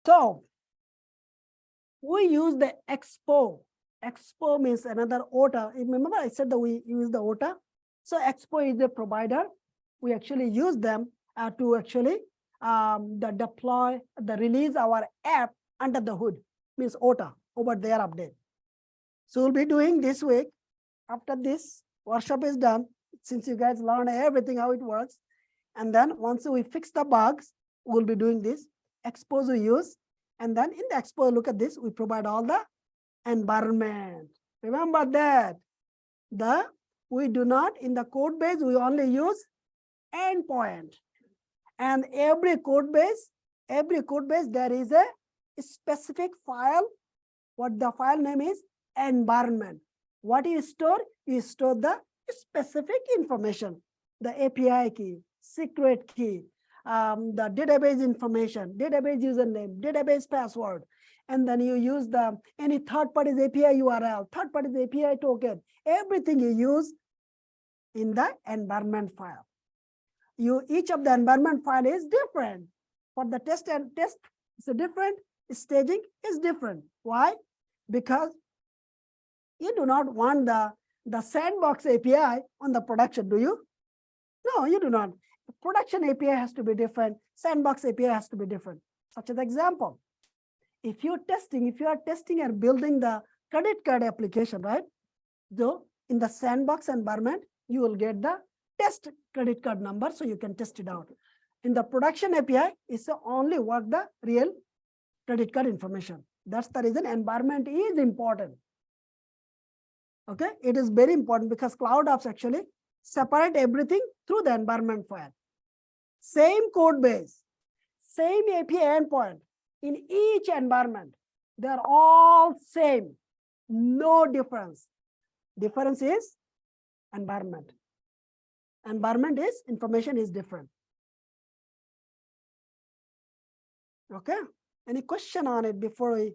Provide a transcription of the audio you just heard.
So we use the Expo. Expo means another OTA. Remember I said that we use the OTA. So Expo is the provider. We actually use them to actually deploy, release our app under the hood, means OTA, over their update. So we'll be doing this week. After this workshop is done, since you guys learn everything how it works, and then once we fix the bugs, we'll be doing this. Expos we use, and then in the Expo, look at this, we provide all the environment. Remember that we do not, in the code base, we only use endpoint. And every code base, there is a specific file. What the file name is? Environment. What you store? You store the specific information, the API key, secret key, the database information, database username, database password, and then you use any third-party API URL, third-party API token, everything you use in the environment file. Each of the environment file is different. For the test it's a different, staging is different. Why? Because you do not want the sandbox API on the production, do you? No, you do not. The production API has to be different. Sandbox API has to be different. Such as example, if you are testing and building the credit card application, right? So in the sandbox environment, you will get the test credit card number, so you can test it out. In the production API, it's only work the real credit card information. That's the reason environment is important. Okay, it is very important because Cloud Apps actually separate everything through the environment file. Same code base, same API endpoint in each environment. They are all same, no difference. Difference is environment. Environment is information is different. Okay, any question on it before we